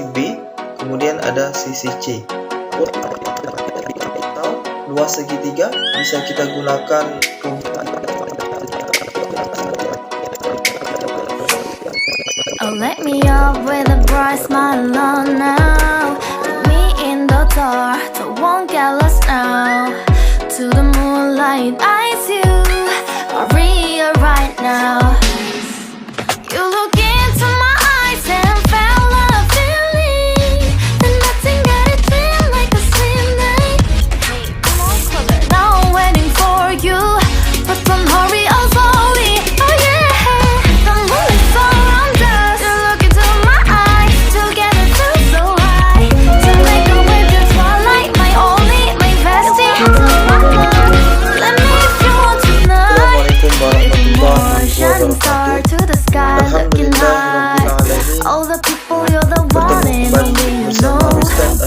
sisi B, kemudian ada sisi C. Atau luas segitiga bisa kita gunakan Oh, let me up with a bright smile on now. Put me in the dark, so won't get lost now. To the moonlight, eyes you, Maria right now. You look into my eyes and felt a feeling that nothing got it feel like a slim night. Come on, closer. Now I'm waiting for you, but don't hurry, oh slowly. Oh yeah, the moonlight's around us. You look into my eyes, together feel so high. To make a way to twilight, my only, my bestie. Let me if you want tonight. Assalamualaikum warahmatullahi Shining star wabarakatuh. to the sky, looking high. All the people, you're the one and only you know.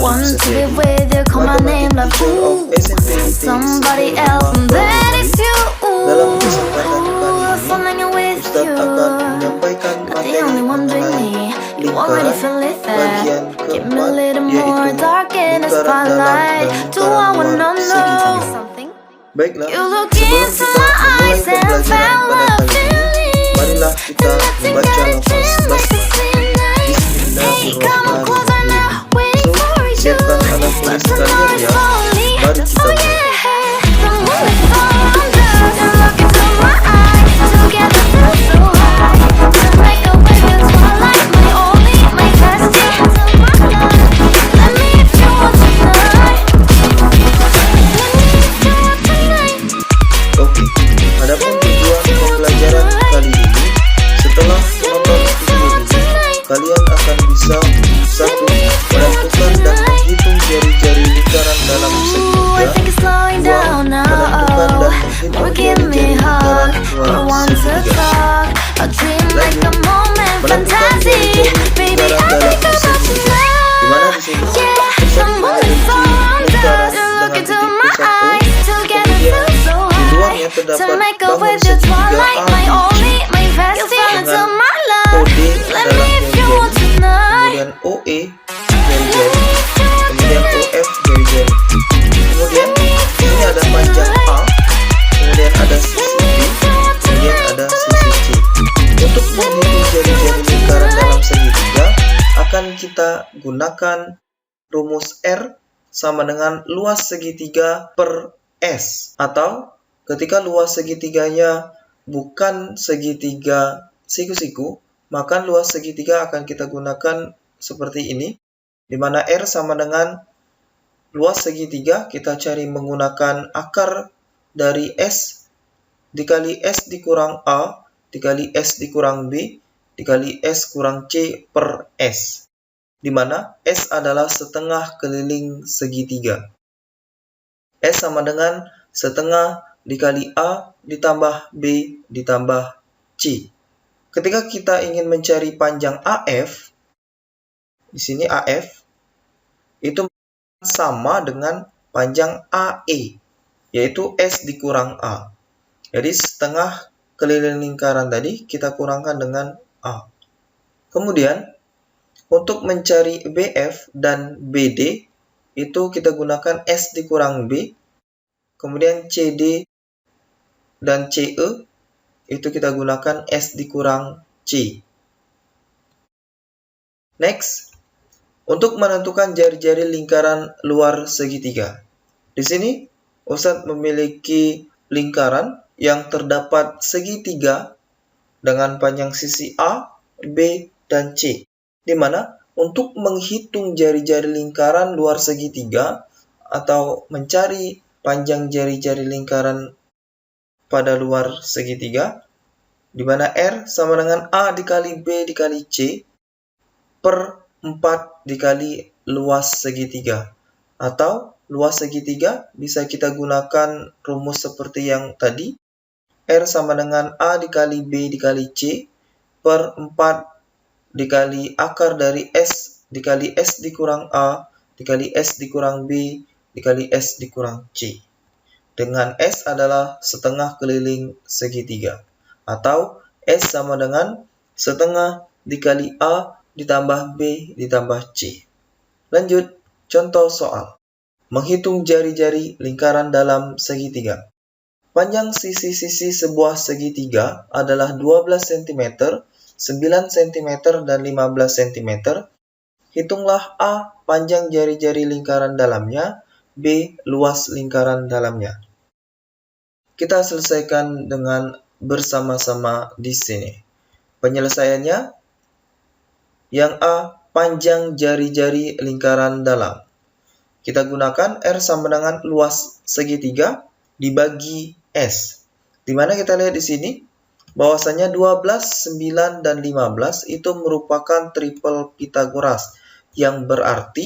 Want to be with you, call my name like ooh. Somebody else, and then it's you. Dalam kesempatan kali ini, Falling with Ustadz you. akan menyampaikan Not the materi only one doing mengenai me. You already lingkaran feel it bagian there. Give me a keempat, little more yaitu dark in the lingkaran dalam spotlight. dan Do I lingkaran wanna luar know segitiga. something? Baiklah, You look sebelum into kita my memulai eyes and pembelajaran felt pada a kali ini, feeling marilah kita that nothing membaca got it lafaz feel like a basmalah. slim night. Hey, come on closer now, waiting So, for you. siapkan alat tulis kalian ya. Mari kita mulai. The moonlight's around us. You look into my eyes, together feel so high. To make a way with twilight, my only, my bestie. Let me if you want tonight. Let me if you want tonight. Oke, adapun tujuan pembelajaran kali ini, setelah menonton video ini, kalian akan bisa satu, menentukan dan menghitung jari-jari lingkaran dalam Ooh, I segitiga. think it's slowing Dua, down menentukan now. dan menghitung Or give me jari-jari a lingkaran hug. luar I want to segitiga. talk. A dream like a moment, Menentukan fantasy. jari-jari Baby, lingkaran I dalam think about segitiga. Di mana di sini Yeah, Ustadz the moonlight's memiliki around lingkaran us. You look dengan into titik my pusat O, eyes, together kemudian feel so di luarnya high. terdapat To make a bangun way to segitiga twilight, my only, ABC my bestie. You fell into dengan my love. OD Let adalah me if you want jari-jari, tonight. kemudian OE jari-jari, kemudian OF jari-jari. Kemudian di sini ada panjang A, kemudian ada sisi B, kemudian ada sisi C. Untuk menghitung jari-jari lingkaran dalam segitiga, akan kita gunakan rumus R sama dengan luas segitiga per S. Atau ketika luas segitiganya bukan segitiga siku-siku, maka luas segitiga akan kita gunakan seperti ini, di mana R sama dengan luas segitiga, kita cari menggunakan akar dari S dikali S dikurang A, dikali S dikurang B, dikali S kurang C per S, di mana S adalah setengah keliling segitiga. S sama dengan setengah dikali A ditambah B ditambah C. Ketika kita ingin mencari panjang AF, di sini AF itu sama dengan panjang AE, yaitu S dikurang A. Jadi setengah keliling lingkaran tadi kita kurangkan dengan A. Kemudian untuk mencari BF dan BD itu kita gunakan S dikurang B. Kemudian CD dan CE itu kita gunakan S dikurang C. Next, untuk menentukan jari-jari lingkaran luar segitiga. Di sini Ustadz memiliki lingkaran yang terdapat segitiga dengan panjang sisi A, B, dan C. Di mana untuk menghitung jari-jari lingkaran luar segitiga atau mencari panjang jari-jari lingkaran pada luar segitiga, di mana R sama dengan A dikali B dikali C per 4 dikali luas segitiga. Atau luas segitiga bisa kita gunakan rumus seperti yang tadi. R sama dengan A dikali B dikali C per 4 dikali akar dari S dikali S dikurang A dikali S dikurang B dikali S dikurang C. Dengan S adalah setengah keliling segitiga. Atau S sama dengan setengah dikali A ditambah B ditambah C. Lanjut, contoh soal. Menghitung jari-jari lingkaran dalam segitiga. Panjang sisi-sisi sebuah segitiga adalah 12 cm, 9 cm, dan 15 cm. Hitunglah A panjang jari-jari lingkaran dalamnya, B luas lingkaran dalamnya. Kita selesaikan dengan bersama-sama di sini. Penyelesaiannya, yang A, panjang jari-jari lingkaran dalam. Kita gunakan R sama dengan luas segitiga dibagi S. Dimana kita lihat di sini, bahwasanya 12, 9, dan 15 itu merupakan triple Pythagoras. Yang berarti,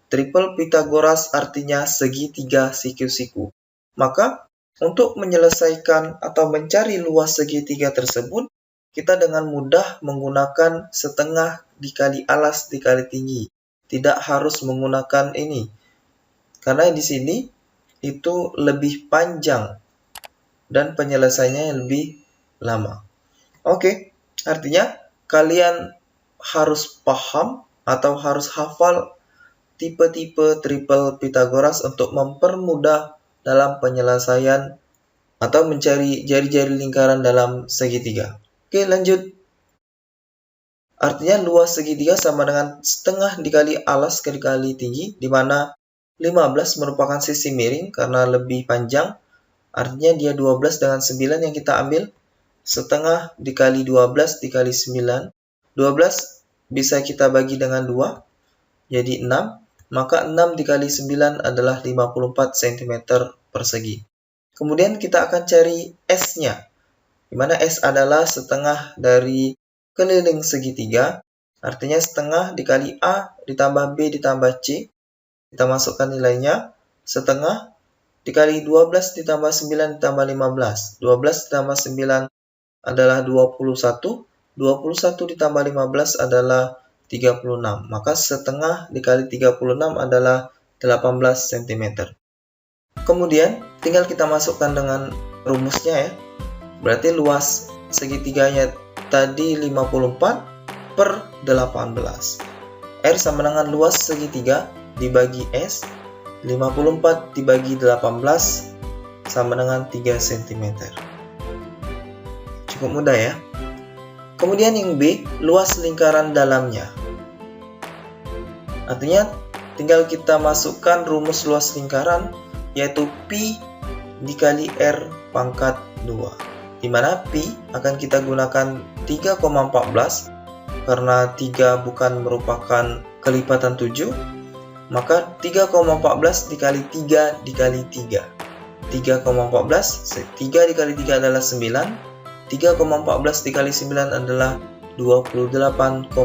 triple Pythagoras artinya segitiga siku-siku. Maka, untuk menyelesaikan atau mencari luas segitiga tersebut, kita dengan mudah menggunakan setengah dikali alas dikali tinggi. Tidak harus menggunakan ini. Karena di sini itu lebih panjang dan penyelesaiannya lebih lama. Oke, artinya kalian harus paham atau harus hafal tipe-tipe triple Pythagoras untuk mempermudah dalam penyelesaian atau mencari jari-jari lingkaran dalam segitiga. Oke, lanjut. Artinya luas segitiga sama dengan setengah dikali alas dikali tinggi, di mana 15 merupakan sisi miring karena lebih panjang. Artinya dia 12 dengan 9 yang kita ambil. Setengah dikali 12 dikali 9. 12 bisa kita bagi dengan 2, jadi 6. Maka 6 dikali 9 adalah 54 cm persegi. Kemudian kita akan cari S-nya. Di mana S adalah setengah dari keliling segitiga. Artinya setengah dikali A ditambah B ditambah C. Kita masukkan nilainya. Setengah dikali 12 ditambah 9 ditambah 15. 12 ditambah 9 adalah 21. 21 ditambah 15 adalah 36. Maka setengah dikali 36 adalah 18 cm. Kemudian tinggal kita masukkan dengan rumusnya ya. Berarti luas segitiganya tadi 54 per 18. R sama dengan luas segitiga dibagi S. 54 dibagi 18 sama dengan 3 cm. Cukup mudah ya. Kemudian yang B, luas lingkaran dalamnya. Artinya tinggal kita masukkan rumus luas lingkaran, yaitu Pi dikali R pangkat 2. Di mana Pi akan kita gunakan 3,14 karena 3 bukan merupakan kelipatan 7. Maka 3,14 dikali 3 dikali 3. 3,14, 3 dikali 3 adalah 9. 3,14 dikali 9 adalah 28,26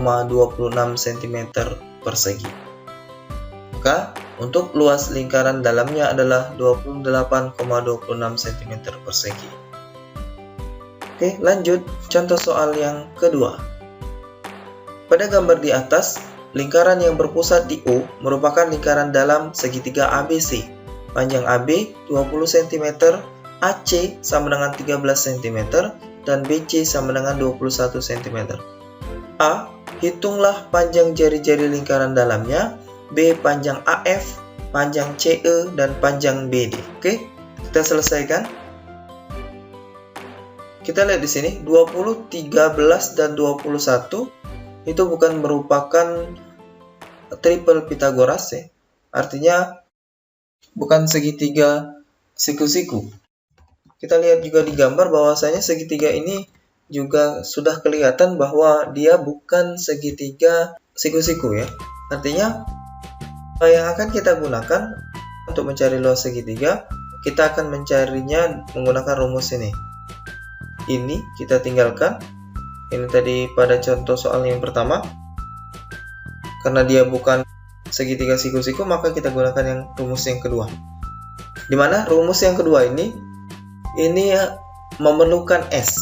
cm persegi. Maka untuk luas lingkaran dalamnya adalah 28,26 cm persegi. Oke, lanjut contoh soal yang kedua. Pada gambar di atas, lingkaran yang berpusat di O merupakan lingkaran dalam segitiga ABC. Panjang AB 20 cm, AC sama dengan 13 cm, dan BC sama dengan 21 cm. A. Hitunglah panjang jari-jari lingkaran dalamnya. B. Panjang AF, panjang CE, dan panjang BD. Oke, kita selesaikan. Kita lihat di sini 20, 13, dan 21 itu bukan merupakan triple Pythagoras ya. Artinya bukan segitiga siku-siku. Kita lihat juga di gambar bahwasanya segitiga ini juga sudah kelihatan bahwa dia bukan segitiga siku-siku ya. Artinya yang akan kita gunakan untuk mencari luas segitiga, kita akan mencarinya menggunakan rumus ini. Ini kita tinggalkan. Ini tadi pada contoh soal yang pertama. Karena dia bukan segitiga siku-siku, maka kita gunakan yang rumus yang kedua. Dimana rumus yang kedua ini memerlukan S,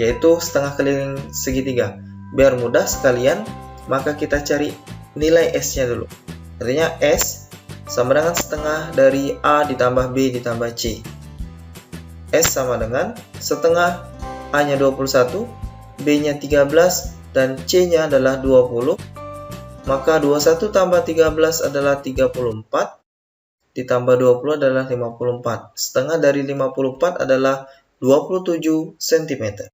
yaitu setengah keliling segitiga. Biar mudah sekalian, maka kita cari nilai S-nya dulu. Artinya S sama dengan setengah dari A ditambah B ditambah C. S sama dengan setengah A-nya 21, B-nya 13, dan C-nya adalah 20. Maka 21 tambah 13 adalah 34. Ditambah 20 adalah 54. Setengah dari 54 adalah 27 cm.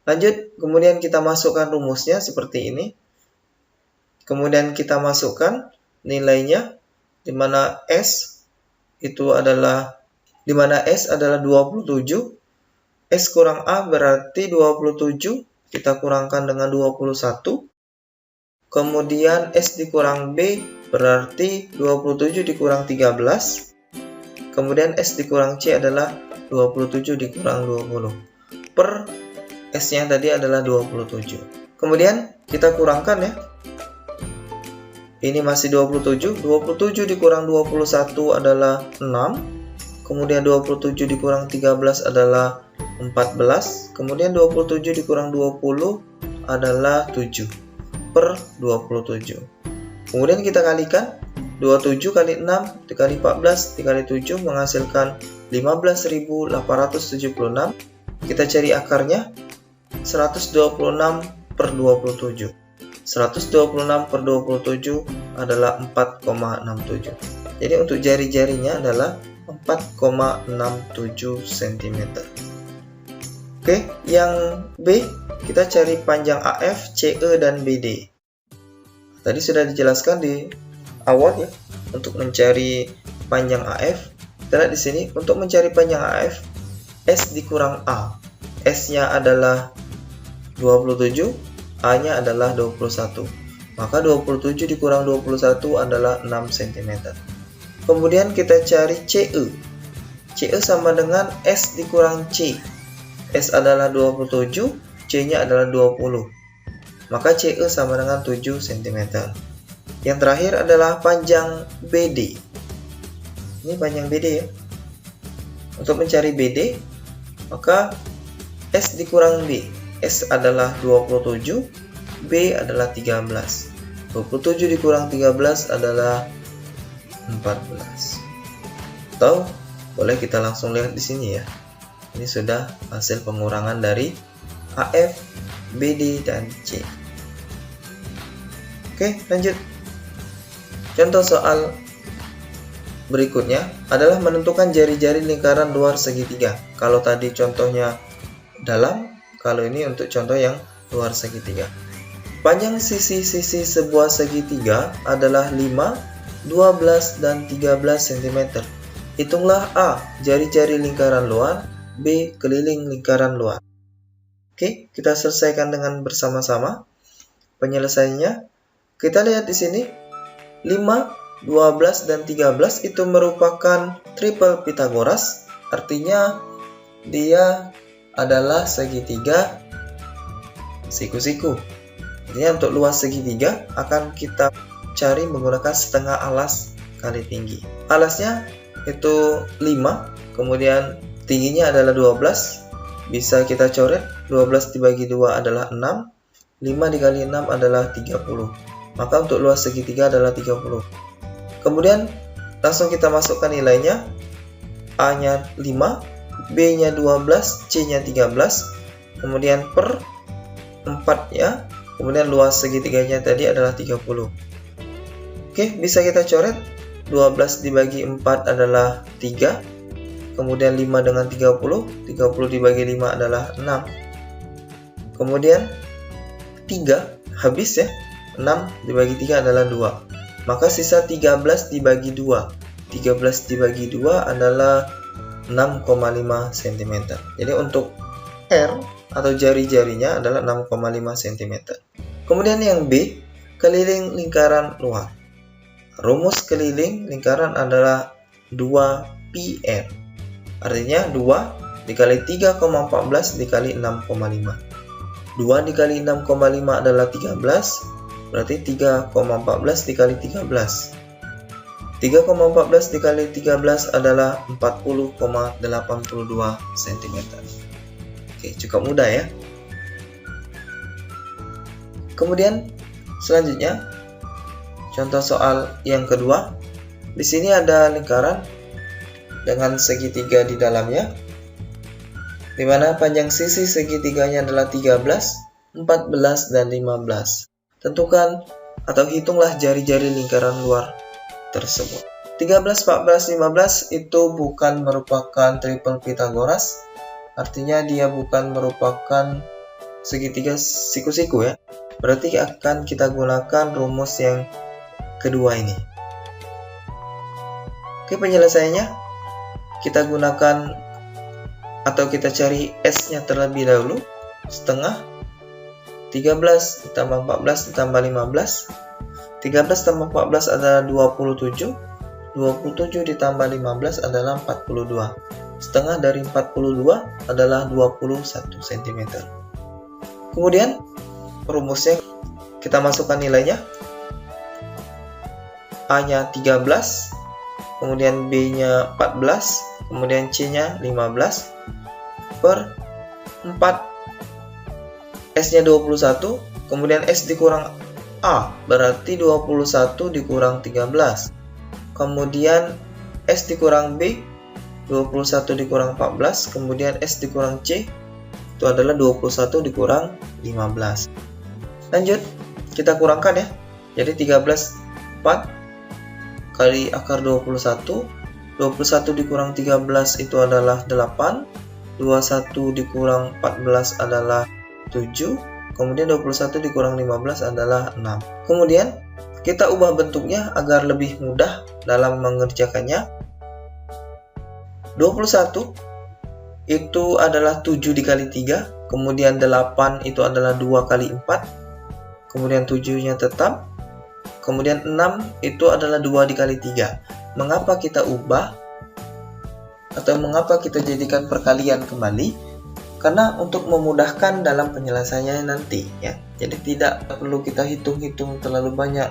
Lanjut, kemudian kita masukkan rumusnya seperti ini. Kemudian kita masukkan nilainya, di mana S adalah 27. S kurang A berarti 27. Kita kurangkan dengan 21. Kemudian S dikurang B berarti 27 dikurang 13. Kemudian S dikurang C adalah 27 dikurang 20. Per S-nya tadi adalah 27. Kemudian kita kurangkan ya. Ini masih 27. 27 dikurang 21 adalah 6. Kemudian 27 dikurang 13 adalah 14. Kemudian 27 dikurang 20 adalah 7. Per 27. Kemudian kita kalikan. 27 kali 6 dikali 14 dikali 7 menghasilkan 15.876. Kita cari akarnya. 126 per 27. 126 per 27 adalah 4,67. Jadi untuk jari-jarinya adalah 4,67 cm. Oke, yang B kita cari panjang AF, CE, dan BD. Tadi sudah dijelaskan di awal ya, untuk mencari panjang AF. Kita lihat di sini, untuk mencari panjang AF, S dikurang A. S-nya adalah 27, A-nya adalah 21. Maka 27 dikurang 21 adalah 6 cm. Kemudian kita cari CE. CE sama dengan S dikurang C. S adalah 27, C-nya adalah 20. Maka CE sama dengan 7 cm. Yang terakhir adalah panjang BD. Ini panjang BD ya. Untuk mencari BD, maka S dikurang B. S adalah 27, B adalah 13. 27 dikurang 13 adalah 14. Atau boleh kita langsung lihat di sini ya. Ini sudah hasil pengurangan dari AF, BD, dan C. Oke, lanjut. Contoh soal berikutnya adalah menentukan jari-jari lingkaran luar segitiga. Kalau tadi contohnya dalam, kalau ini untuk contoh yang luar segitiga. Panjang sisi-sisi sebuah segitiga adalah 5, 12, dan 13 cm. Hitunglah A, jari-jari lingkaran luar, B, keliling lingkaran luar. Oke, kita selesaikan dengan bersama-sama. Penyelesaiannya, kita lihat di sini, 5, 12, dan 13 itu merupakan triple Pythagoras. Artinya, dia adalah segitiga siku-siku. Artinya untuk luas segitiga akan kita cari menggunakan setengah alas kali tinggi. Alasnya itu 5, kemudian tingginya adalah 12. Bisa kita coret, 12 dibagi 2 adalah 6, 5 dikali 6 adalah 30. Maka untuk luas segitiga adalah 30. Kemudian langsung kita masukkan nilainya. A-nya 5, B-nya 12, C-nya 13, kemudian per 4-nya, kemudian luas segitiganya tadi adalah 30. Oke, bisa kita coret. 12 dibagi 4 adalah 3, kemudian 5 dengan 30, 30 dibagi 5 adalah 6. Kemudian 3 habis ya, 6 dibagi 3 adalah 2. Maka sisa 13 dibagi 2. 13 dibagi 2 adalah 6,5 cm. Jadi untuk R atau jari-jarinya adalah 6,5 cm. Kemudian yang B, keliling lingkaran luar. Rumus keliling lingkaran adalah 2πr. Artinya 2 dikali 3,14 dikali 6,5. 2 dikali 6,5 adalah 13, berarti 3,14 dikali 13. 3,14 dikali 13 adalah 40,82 cm. Oke, cukup mudah ya. Kemudian selanjutnya contoh soal yang kedua. Di sini ada lingkaran dengan segitiga di dalamnya, di mana panjang sisi segitiganya adalah 13, 14, dan 15. Tentukan atau hitunglah jari-jari lingkaran luar tersebut. 13, 14, 15 itu bukan merupakan triple Pythagoras, artinya dia bukan merupakan segitiga siku-siku ya. Berarti akan kita gunakan rumus yang kedua ini. Oke, penyelesaiannya kita gunakan atau kita cari S-nya terlebih dahulu. Setengah 13 ditambah 14 ditambah 15. 13 tambah 14 adalah 27. 27 ditambah 15 adalah 42. Setengah dari 42 adalah 21 cm. Kemudian rumusnya kita masukkan nilainya. A-nya 13, kemudian B-nya 14, kemudian C-nya 15 per 4. S-nya 21, kemudian S dikurang A, berarti 21 dikurang 13. Kemudian S dikurang B, 21 dikurang 14, kemudian S dikurang C, itu adalah 21 dikurang 15. Lanjut, kita kurangkan ya. Jadi 13, 4 kali akar 21. 21 dikurang 13 itu adalah 8. 21 dikurang 14 adalah 7. Kemudian 21 dikurang 15 adalah 6. Kemudian kita ubah bentuknya agar lebih mudah dalam mengerjakannya. 21 itu adalah 7 dikali 3, kemudian 8 itu adalah 2 kali 4, kemudian 7-nya tetap, kemudian 6 itu adalah 2 dikali 3. Mengapa kita ubah atau mengapa kita jadikan perkalian kembali? Karena untuk memudahkan dalam penyelesaiannya nanti ya. Jadi tidak perlu kita hitung-hitung terlalu banyak.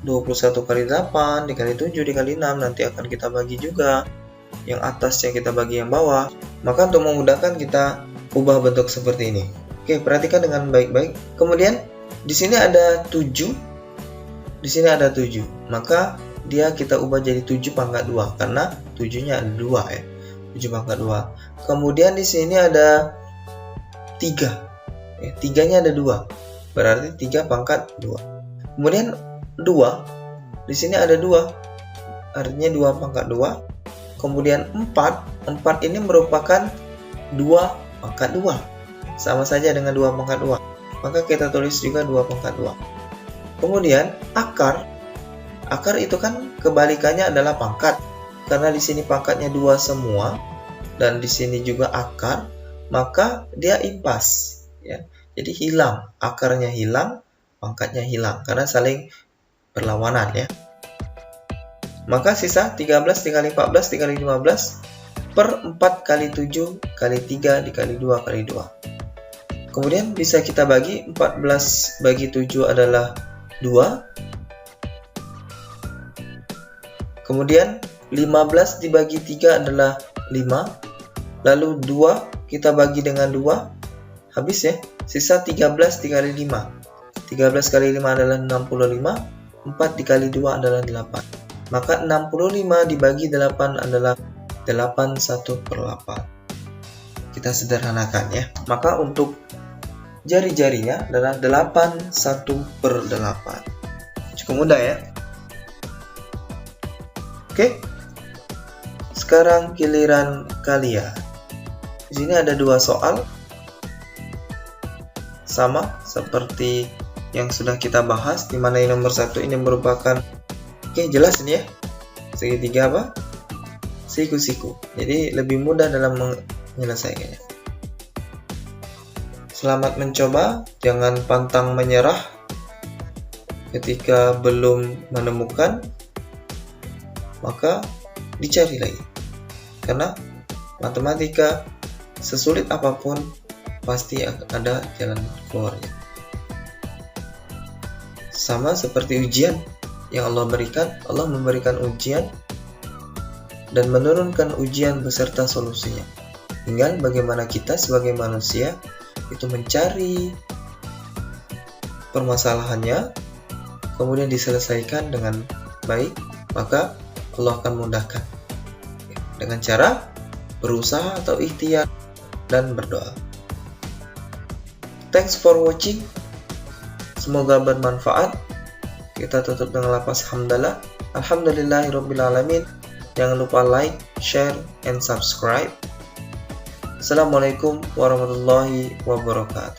21 kali 8 dikali 7 dikali 6 nanti akan kita bagi juga. Yang atasnya kita bagi yang bawah. Maka untuk memudahkan kita ubah bentuk seperti ini. Oke, perhatikan dengan baik-baik. Kemudian di sini ada 7. Di sini ada 7. Maka dia kita ubah jadi 7 pangkat 2 karena 7-nya ada 2 ya. 7 pangkat 2. Kemudian di sini ada 3. 3-nya ada 2. Berarti 3 pangkat 2. Kemudian 2. Di sini ada 2. Artinya 2 pangkat 2. Kemudian 4. 4 ini merupakan 2 pangkat 2. Sama saja dengan 2 pangkat 2. Maka kita tulis juga 2 pangkat 2. Kemudian akar. Akar itu kan kebalikannya adalah pangkat. Karena di sini pangkatnya 2 semua dan di sini juga akar, maka dia impas ya. Jadi hilang, akarnya hilang, pangkatnya hilang karena saling berlawanan ya. Maka sisa 13 dikali 14 dikali 15 per 4 kali 7 kali 3 dikali 2 kali 2. Kemudian bisa kita bagi, 14 bagi 7 adalah 2. Kemudian 15 dibagi 3 adalah 5. Lalu 2 kita bagi dengan 2. Habis ya. Sisa 13 dikali 5. 13 kali 5 adalah 65. 4 dikali 2 adalah 8. Maka 65 dibagi 8 adalah 81/8. Kita sederhanakan ya. Maka untuk jari-jarinya adalah 81/8. Cukup mudah ya. Oke. Sekarang giliran kalian. Di sini ada 2 soal. Sama seperti yang sudah kita bahas, di mana yang nomor 1 ini merupakan jelas ini ya. Segitiga apa? Siku-siku. Jadi lebih mudah dalam menyelesaikannya. Selamat mencoba, jangan pantang menyerah ketika belum menemukan, maka dicari lagi. Karena matematika sesulit apapun pasti ada jalan keluarnya. Sama seperti ujian yang Allah berikan, Allah memberikan ujian dan menurunkan ujian beserta solusinya. Tinggal bagaimana kita sebagai manusia itu mencari permasalahannya, kemudian diselesaikan dengan baik, maka Allah akan mudahkan dengan cara berusaha atau ikhtiar dan berdoa. Thanks for watching. Semoga bermanfaat. Kita tutup dengan lafaz hamdalah. Alhamdulillahirrabbilalamin. Jangan lupa like, share, and subscribe. Assalamualaikum warahmatullahi wabarakatuh.